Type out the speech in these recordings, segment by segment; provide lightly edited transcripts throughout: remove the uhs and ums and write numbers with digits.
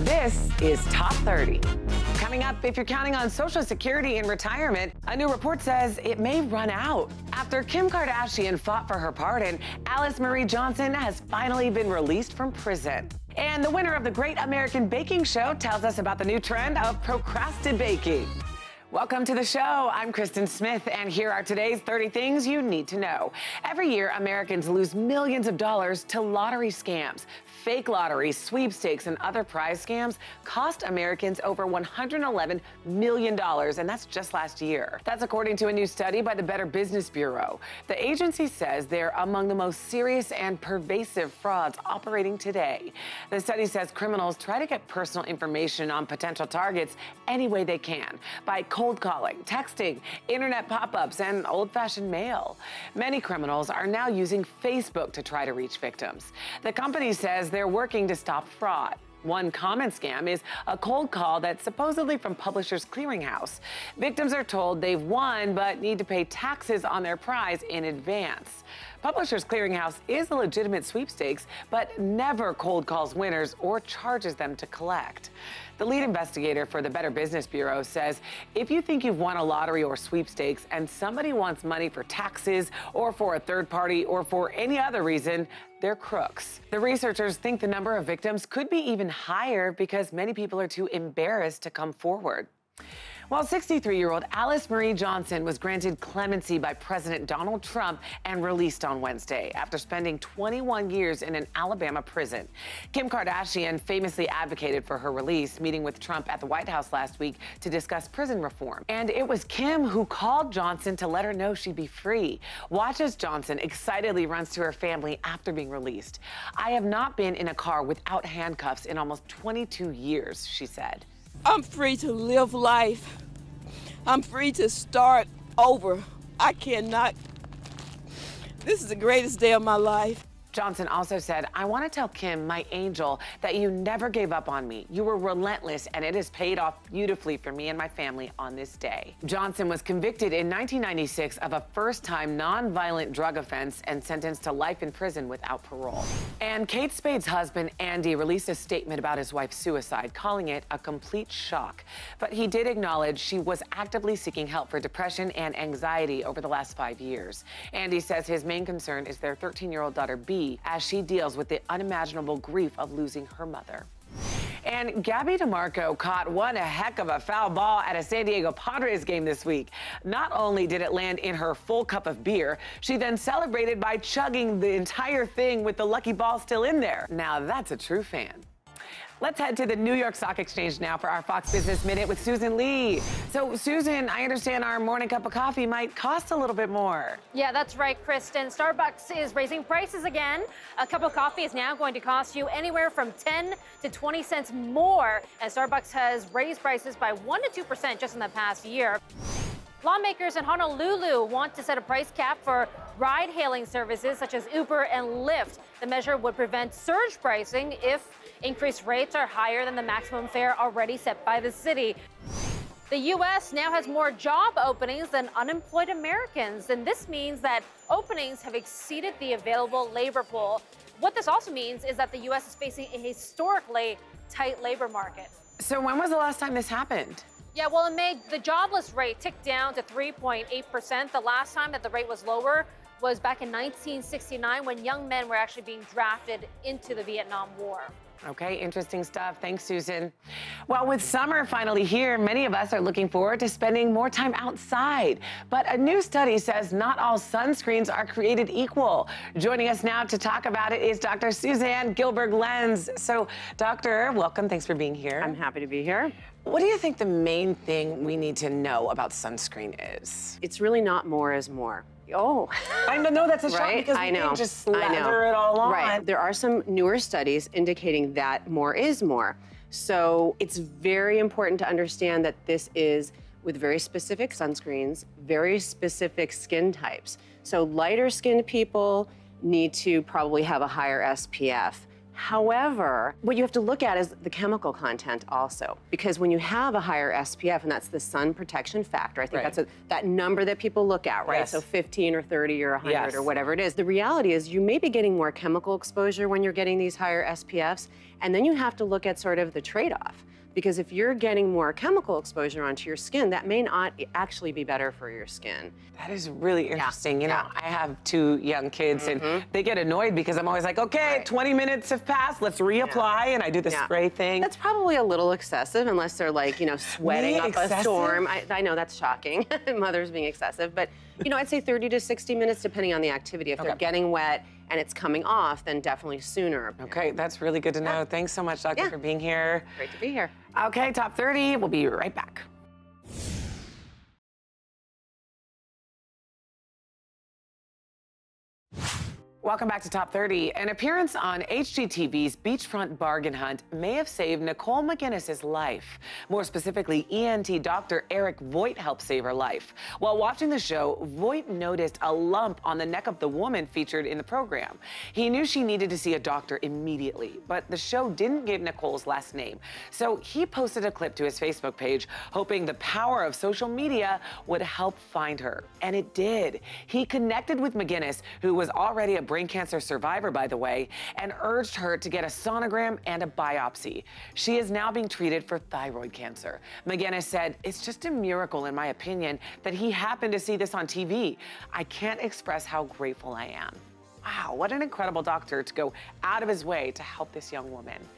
This is Top 30. Coming up, if you're counting on Social Security in retirement, a new report says it may run out. After Kim Kardashian fought for her pardon, Alice Marie Johnson has finally been released from prison. And the winner of the Great American Baking Show tells us about the new trend of procrastinating. Welcome to the show. I'm Kristen Smith, and here are today's 30 things you need to know. Every year, Americans lose millions of dollars to lottery scams. Fake lotteries, sweepstakes, and other prize scams cost Americans over $111 million, and that's just last year. That's according to a new study by the Better Business Bureau. The agency says they're among the most serious and pervasive frauds operating today. The study says criminals try to get personal information on potential targets any way they can, by cold calling, texting, internet pop-ups, and old-fashioned mail. Many criminals are now using Facebook to try to reach victims. The company says they're working to stop fraud. One common scam is a cold call that's supposedly from Publishers Clearinghouse. Victims are told they've won but need to pay taxes on their prize in advance. Publishers Clearinghouse is a legitimate sweepstakes, but never cold calls winners or charges them to collect. The lead investigator for the Better Business Bureau says if you think you've won a lottery or sweepstakes and somebody wants money for taxes or for a third party or for any other reason, they're crooks. The researchers think the number of victims could be even higher because many people are too embarrassed to come forward. While 63-year-old Alice Marie Johnson was granted clemency by President Donald Trump and released on Wednesday after spending 21 years in an Alabama prison. Kim Kardashian famously advocated for her release, meeting with Trump at the White House last week to discuss prison reform. And it was Kim who called Johnson to let her know she'd be free. Watch as Johnson excitedly runs to her family after being released. "I have not been in a car without handcuffs in almost 22 years, she said. I'm free to live life. I'm free to start over. I cannot. This is the greatest day of my life. Johnson also said, "I want to tell Kim, my angel, that you never gave up on me. You were relentless, and it has paid off beautifully for me and my family on this day." Johnson was convicted in 1996 of a first-time nonviolent drug offense and sentenced to life in prison without parole. And Kate Spade's husband, Andy, released a statement about his wife's suicide, calling it a complete shock. But he did acknowledge she was actively seeking help for depression and anxiety over the last 5 years. Andy says his main concern is their 13-year-old daughter, B, as she deals with the unimaginable grief of losing her mother. And Gabby DeMarco caught one heck of a foul ball at a San Diego Padres game this week. Not only did it land in her full cup of beer, she then celebrated by chugging the entire thing with the lucky ball still in there. Now that's a true fan. Let's head to the New York Stock Exchange now for our Fox Business Minute with Susan Lee. So, Susan, I understand our morning cup of coffee might cost a little bit more. Yeah, that's right, Kristen. Starbucks is raising prices again. A cup of coffee is now going to cost you anywhere from 10 to 20 cents more, and Starbucks has raised prices by 1 to 2% just in the past year. Lawmakers in Honolulu want to set a price cap for ride-hailing services such as Uber and Lyft. The measure would prevent surge pricing if increased rates are higher than the maximum fare already set by the city. The U.S. now has more job openings than unemployed Americans, and this means that openings have exceeded the available labor pool. What this also means is that the U.S. is facing a historically tight labor market. So when was the last time this happened? Yeah, well, in May, the jobless rate ticked down to 3.8%. The last time that the rate was lower was back in 1969 when young men were actually being drafted into the Vietnam War. Okay, interesting stuff. Thanks, Susan. Well, with summer finally here, many of us are looking forward to spending more time outside. But a new study says not all sunscreens are created equal. Joining us now to talk about it is Dr. Suzanne Gilbert-Lenz. So, Doctor, welcome. Thanks for being here. I'm happy to be here. What do you think the main thing we need to know about sunscreen is? It's really not more is more. Oh. I know that's a shock right? because I we know. can just slather it all on. Right. There are some newer studies indicating that more is more. So it's very important to understand that this is with very specific sunscreens, very specific skin types. So lighter skinned people need to probably have a higher SPF. However, what you have to look at is the chemical content also, because when you have a higher SPF, and that's the sun protection factor, I think that's that number that people look at, right? Yes. So 15 or 30 or 100 Yes. or whatever it is. The reality is you may be getting more chemical exposure when you're getting these higher SPFs, and then you have to look at sort of the trade-off. Because if you're getting more chemical exposure onto your skin, that may not actually be better for your skin. That is really interesting. You know, I have 2 young kids and they get annoyed because I'm always like, okay, 20 minutes have passed, let's reapply, and I do the spray thing. That's probably a little excessive unless they're like, you know, sweating up a storm. I know that's shocking, mothers being excessive, but you know, I'd say 30 to 60 minutes depending on the activity. If they're getting wet and it's coming off, then definitely sooner. Okay, that's really good to know. Thanks so much, Doctor, for being here. Great to be here. Okay, Top 30, we'll be right back. Welcome back to Top 30. An appearance on HGTV's Beachfront Bargain Hunt may have saved Nicole McGinnis's life. More specifically, ENT doctor Eric Voigt helped save her life. While watching the show, Voigt noticed a lump on the neck of the woman featured in the program. He knew she needed to see a doctor immediately, but the show didn't give Nicole's last name. So he posted a clip to his Facebook page, hoping the power of social media would help find her. And it did. He connected with McGinnis, who was already a brain cancer survivor, by the way, and urged her to get a sonogram and a biopsy. She is now being treated for thyroid cancer. McGinnis said, "It's just a miracle, in my opinion, that he happened to see this on TV. I can't express how grateful I am." Wow, what an incredible doctor to go out of his way to help this young woman.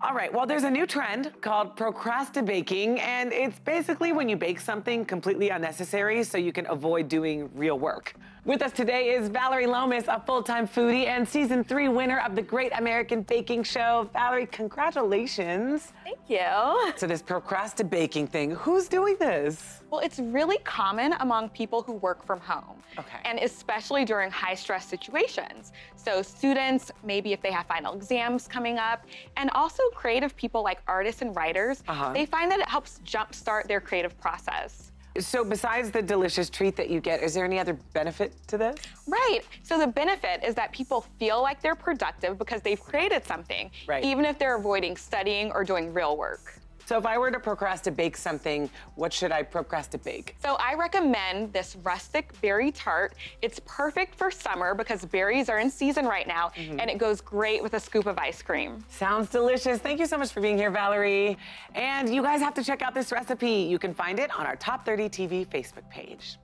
All right, well, there's a new trend called procrastinating, and it's basically when you bake something completely unnecessary so you can avoid doing real work. With us today is Valerie Lomas, a full-time foodie and season 3 winner of the Great American Baking Show. Valerie, congratulations. Thank you. So this procrastinating thing, who's doing this? Well, it's really common among people who work from home. Okay. And especially during high-stress situations. So students, maybe if they have final exams coming up, and also creative people like artists and writers, they find that it helps jumpstart their creative process. So besides the delicious treat that you get, is there any other benefit to this? Right. So the benefit is that people feel like they're productive because they've created something, even if they're avoiding studying or doing real work. So if I were to procrastinate something, what should I procrastinate? So I recommend this rustic berry tart. It's perfect for summer because berries are in season right now, and it goes great with a scoop of ice cream. Sounds delicious. Thank you so much for being here, Valerie. And you guys have to check out this recipe. You can find it on our Top 30 TV Facebook page.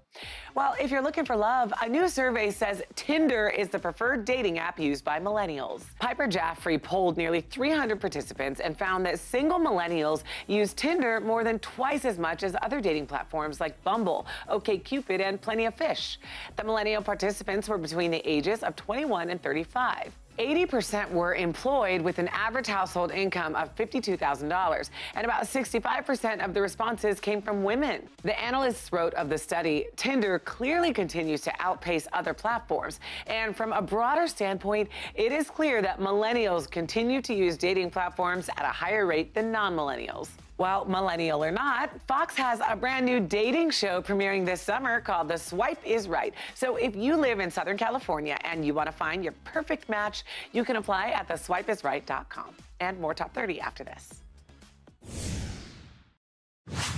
Well, if you're looking for love, a new survey says Tinder is the preferred dating app used by millennials. Piper Jaffray polled nearly 300 participants and found that single millennials use Tinder more than twice as much as other dating platforms like Bumble, OkCupid, and Plenty of Fish. The millennial participants were between the ages of 21 and 35. 80% were employed with an average household income of $52,000, and about 65% of the responses came from women. The analysts wrote of the study, Tinder clearly continues to outpace other platforms, and from a broader standpoint, it is clear that millennials continue to use dating platforms at a higher rate than non-millennials. Well, millennial or not, Fox has a brand new dating show premiering this summer called The Swipe is Right. So if you live in Southern California and you want to find your perfect match, you can apply at theswipeisright.com. And more Top 30 after this.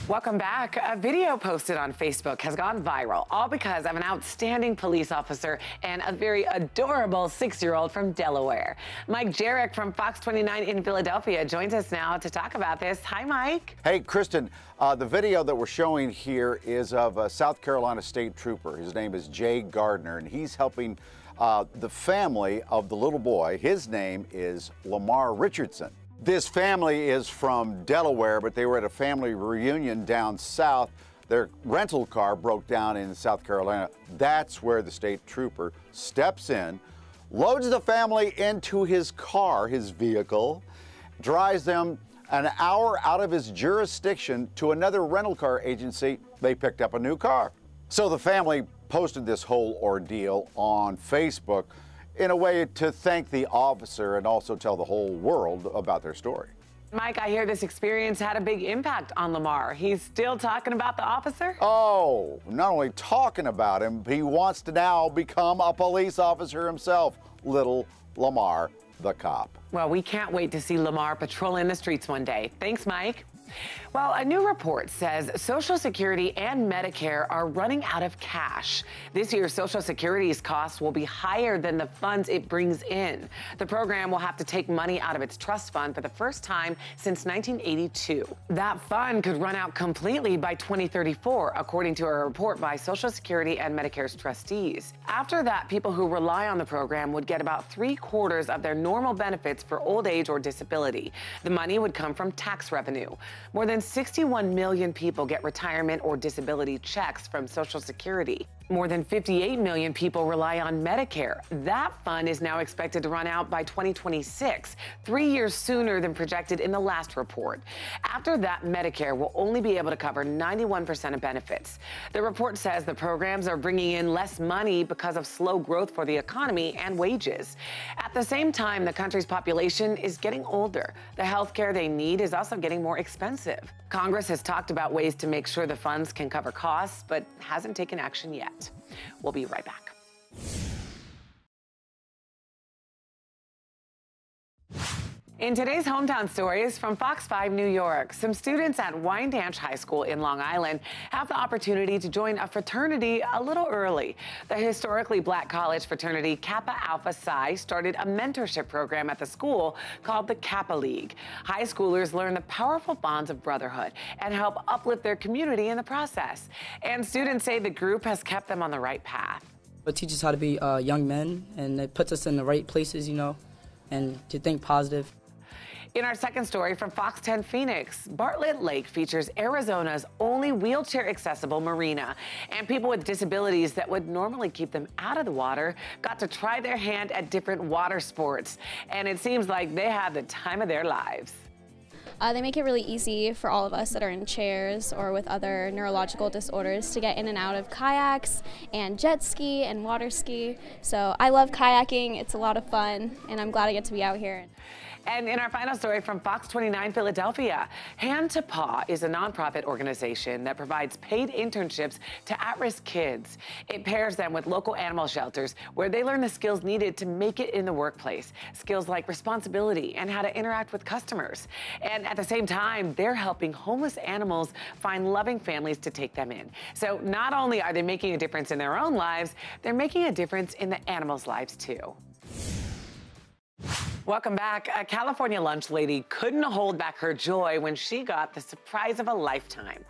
Welcome back. A video posted on Facebook has gone viral, all because of an outstanding police officer and a very adorable 6-year-old from Delaware. Mike Jarek from Fox 29 in Philadelphia joins us now to talk about this. Hi, Mike. Hey, Kristen. The video that we're showing here is of a South Carolina State Trooper. His name is Jay Gardner, and he's helping the family of the little boy. His name is Lamar Richardson. This family is from Delaware, but they were at a family reunion down south. Their rental car broke down in South Carolina. That's where the state trooper steps in, loads the family into his car, his vehicle, drives them an hour out of his jurisdiction to another rental car agency. They picked up a new car. So the family posted this whole ordeal on Facebook in a way to thank the officer and also tell the whole world about their story. Mike, I hear this experience had a big impact on Lamar. He's still talking about the officer? Oh, not only talking about him, he wants to now become a police officer himself, little Lamar. the cop. Well, we can't wait to see Lamar patrolling the streets one day. Thanks, Mike. Well, a new report says Social Security and Medicare are running out of cash. This year, Social Security's costs will be higher than the funds it brings in. The program will have to take money out of its trust fund for the first time since 1982. That fund could run out completely by 2034, according to a report by Social Security and Medicare's trustees. After that, people who rely on the program would get about 3/4 of their normal benefits for old age or disability. The money would come from tax revenue. More than 61 million people get retirement or disability checks from Social Security. More than 58 million people rely on Medicare. That fund is now expected to run out by 2026, 3 years sooner than projected in the last report. After that, Medicare will only be able to cover 91% of benefits. The report says the programs are bringing in less money because of slow growth for the economy and wages. At the same time, the country's population is getting older. The health care they need is also getting more expensive. Congress has talked about ways to make sure the funds can cover costs, but hasn't taken action yet. We'll be right back. In today's Hometown Stories from Fox 5 New York, some students at Wyandanch High School in Long Island have the opportunity to join a fraternity a little early. The historically black college fraternity Kappa Alpha Psi started a mentorship program at the school called the Kappa League. High schoolers learn the powerful bonds of brotherhood and help uplift their community in the process. And students say the group has kept them on the right path. It teaches us how to be young men, and it puts us in the right places, you know, and to think positive. In our second story from Fox 10 Phoenix, Bartlett Lake features Arizona's only wheelchair-accessible marina. And people with disabilities that would normally keep them out of the water got to try their hand at different water sports. And it seems like they had the time of their lives. They make it really easy for all of us that are in chairs or with other neurological disorders to get in and out of kayaks and jet ski and water ski. So I love kayaking. It's a lot of fun, and I'm glad I get to be out here. And in our final story from Fox 29 Philadelphia, Hand to Paw is a nonprofit organization that provides paid internships to at-risk kids. It pairs them with local animal shelters where they learn the skills needed to make it in the workplace, skills like responsibility and how to interact with customers. And at the same time, they're helping homeless animals find loving families to take them in. So not only are they making a difference in their own lives, they're making a difference in the animals' lives too. Welcome back. A California lunch lady couldn't hold back her joy when she got the surprise of a lifetime.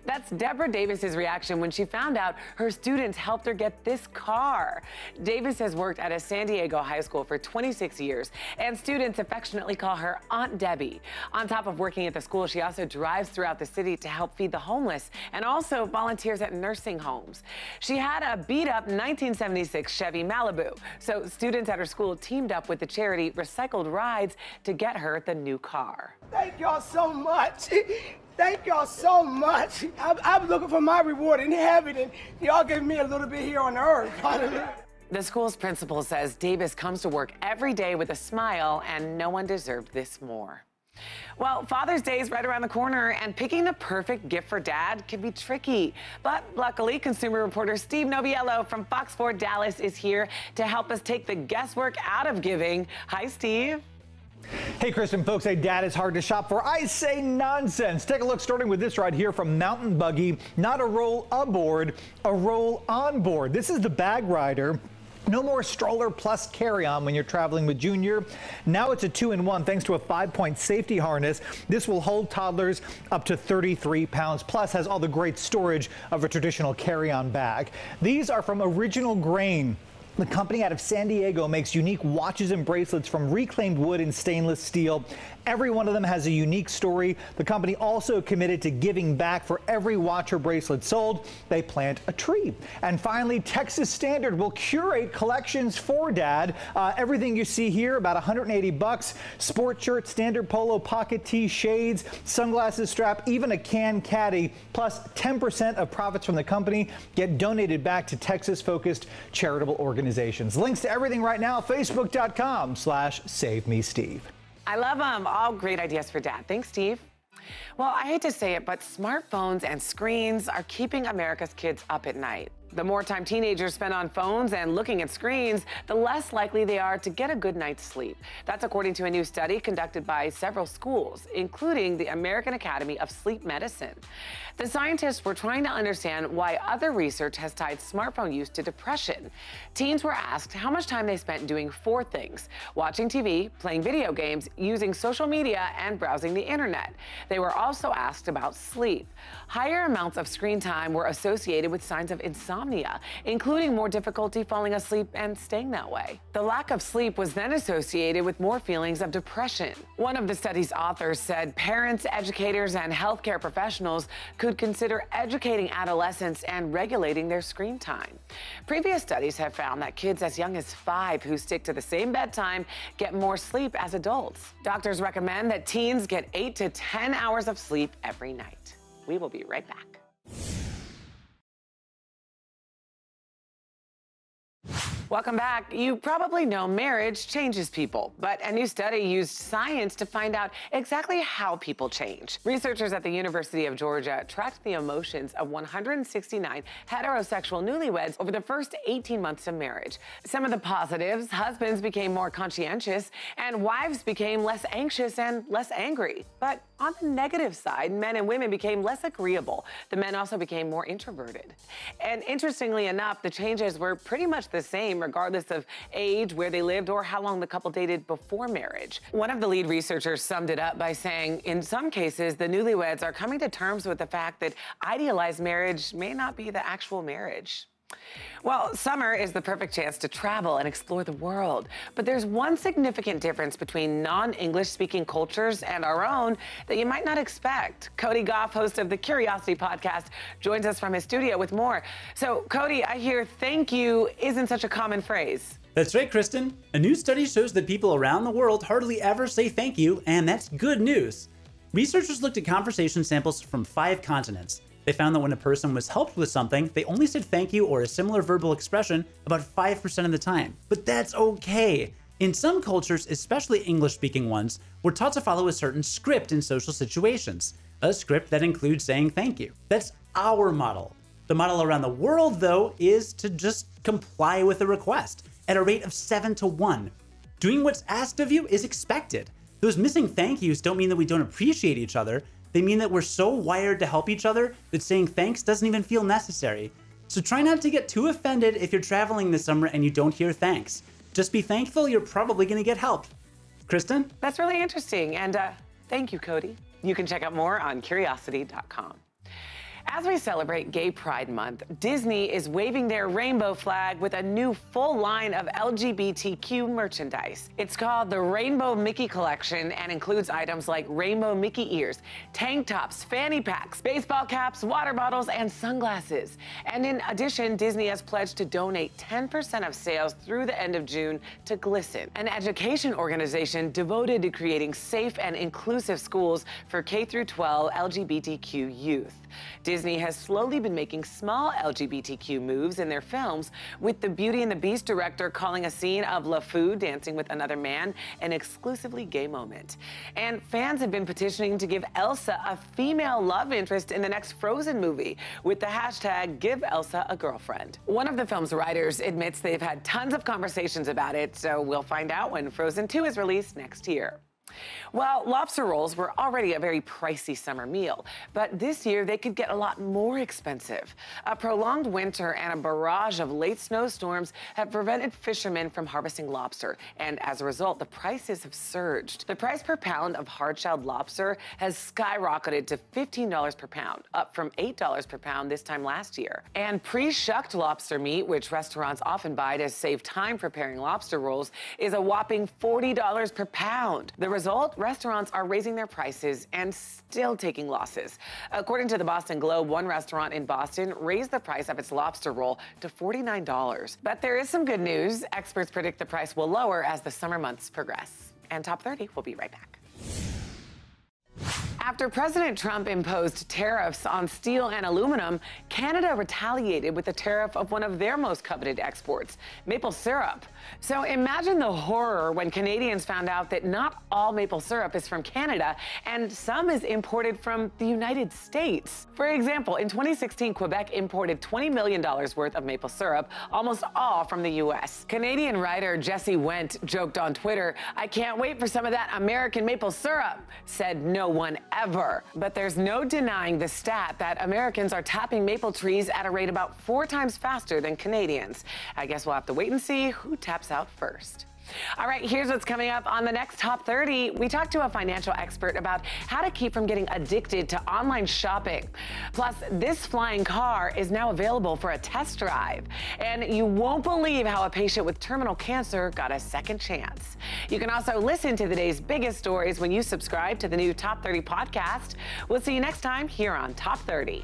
That's Deborah Davis's reaction when she found out her students helped her get this car. Davis has worked at a San Diego high school for 26 years, and students affectionately call her Aunt Debbie. On top of working at the school, she also drives throughout the city to help feed the homeless and also volunteers at nursing homes. She had a beat-up 1976 Chevy Malibu, so students at her school teamed up with the charity Recycled Rides to get her the new car. Thank y'all so much. Thank y'all so much. I'm looking for my reward in heaven, and y'all give me a little bit here on earth. The school's principal says Davis comes to work every day with a smile, and no one deserved this more. Well, Father's Day is right around the corner, and picking the perfect gift for Dad can be tricky. But luckily, consumer reporter Steve Noviello from Fox 4 Dallas is here to help us take the guesswork out of giving. Hi, Steve. Hey, Kristen, folks say dad is hard to shop for. I say nonsense. Take a look, starting with this right here from Mountain Buggy. Not a roll aboard, a roll on board. This is the Bag Rider. No more stroller plus carry-on when you're traveling with Junior. Now it's a 2-in-1 thanks to a 5-point safety harness. This will hold toddlers up to 33 pounds, plus has all the great storage of a traditional carry-on bag. These are from Original Grain. The company out of San Diego makes unique watches and bracelets from reclaimed wood and stainless steel. Every one of them has a unique story. The company also committed to giving back. For every watch or bracelet sold, they plant a tree. And finally, Texas Standard will curate collections for Dad. Everything you see here, about $180. Sport shirt, standard polo, pocket tee, shades, sunglasses strap, even a can caddy, plus 10% of profits from the company get donated back to Texas-focused charitable organizations. Links to everything right now, facebook.com/SaveMeSteve. I love them. All great ideas for Dad. Thanks, Steve. Well, I hate to say it, but smartphones and screens are keeping America's kids up at night. The more time teenagers spend on phones and looking at screens, the less likely they are to get a good night's sleep. That's according to a new study conducted by several schools, including the American Academy of Sleep Medicine. The scientists were trying to understand why other research has tied smartphone use to depression. Teens were asked how much time they spent doing 4 things: watching TV, playing video games, using social media, and browsing the internet. They were also asked about sleep. Higher amounts of screen time were associated with signs of insomnia, including more difficulty falling asleep and staying that way. The lack of sleep was then associated with more feelings of depression. One of the study's authors said parents, educators, and healthcare professionals could consider educating adolescents and regulating their screen time. Previous studies have found that kids as young as 5 who stick to the same bedtime get more sleep as adults. Doctors recommend that teens get 8 to 10 hours of sleep every night. We will be right back. Welcome back. You probably know marriage changes people, but a new study used science to find out exactly how people change. Researchers at the University of Georgia tracked the emotions of 169 heterosexual newlyweds over the first 18 months of marriage. Some of the positives: husbands became more conscientious and wives became less anxious and less angry. But on the negative side, men and women became less agreeable. The men also became more introverted. And interestingly enough, the changes were pretty much the same regardless of age, where they lived, or how long the couple dated before marriage. One of the lead researchers summed it up by saying, in some cases, the newlyweds are coming to terms with the fact that idealized marriage may not be the actual marriage. Well, summer is the perfect chance to travel and explore the world. But there's one significant difference between non-English speaking cultures and our own that you might not expect. Cody Goff, host of the Curiosity podcast, joins us from his studio with more. So, Cody, I hear thank you isn't such a common phrase. That's right, Kristen. A new study shows that people around the world hardly ever say thank you, and that's good news. Researchers looked at conversation samples from 5 continents. They found that when a person was helped with something, they only said thank you or a similar verbal expression about 5% of the time. But that's okay. In some cultures, especially English-speaking ones, we're taught to follow a certain script in social situations. A script that includes saying thank you. That's our model. The model around the world, though, is to just comply with a request at a rate of 7 to 1. Doing what's asked of you is expected. Those missing thank yous don't mean that we don't appreciate each other. They mean that we're so wired to help each other that saying thanks doesn't even feel necessary. So try not to get too offended if you're traveling this summer and you don't hear thanks. Just be thankful you're probably going to get helped. Kristen? That's really interesting, and thank you, Cody. You can check out more on curiosity.com. As we celebrate Gay Pride Month, Disney is waving their rainbow flag with a new full line of LGBTQ merchandise. It's called the Rainbow Mickey Collection and includes items like rainbow Mickey ears, tank tops, fanny packs, baseball caps, water bottles, and sunglasses. And in addition, Disney has pledged to donate 10% of sales through the end of June to GLSEN, an education organization devoted to creating safe and inclusive schools for K-12 LGBTQ youth. Disney has slowly been making small LGBTQ moves in their films, with the Beauty and the Beast director calling a scene of LeFou dancing with another man an exclusively gay moment. And fans have been petitioning to give Elsa a female love interest in the next Frozen movie, with the hashtag Give Elsa a Girlfriend. One of the film's writers admits they've had tons of conversations about it, so we'll find out when Frozen 2 is released next year. Well, lobster rolls were already a very pricey summer meal, but this year they could get a lot more expensive. A prolonged winter and a barrage of late snowstorms have prevented fishermen from harvesting lobster, and as a result, the prices have surged. The price per pound of hard-shelled lobster has skyrocketed to $15 per pound, up from $8 per pound this time last year. And pre-shucked lobster meat, which restaurants often buy to save time preparing lobster rolls, is a whopping $40 per pound. The result, restaurants are raising their prices and still taking losses. According to the Boston Globe, one restaurant in Boston raised the price of its lobster roll to $49. But there is some good news. Experts predict the price will lower as the summer months progress. And Top 30 will be right back. After President Trump imposed tariffs on steel and aluminum, Canada retaliated with a tariff of one of their most coveted exports, maple syrup. So imagine the horror when Canadians found out that not all maple syrup is from Canada and some is imported from the United States. For example, in 2016, Quebec imported $20 million worth of maple syrup, almost all from the U.S. Canadian writer Jesse Wendt joked on Twitter, "I can't wait for some of that American maple syrup," said no one ever. But there's no denying the stat that Americans are tapping maple trees at a rate about 4 times faster than Canadians. I guess we'll have to wait and see who taps out first. All right, here's what's coming up on the next Top 30. We talked to a financial expert about how to keep from getting addicted to online shopping. Plus, this flying car is now available for a test drive. And you won't believe how a patient with terminal cancer got a second chance. You can also listen to the day's biggest stories when you subscribe to the new Top 30 podcast. We'll see you next time here on Top 30.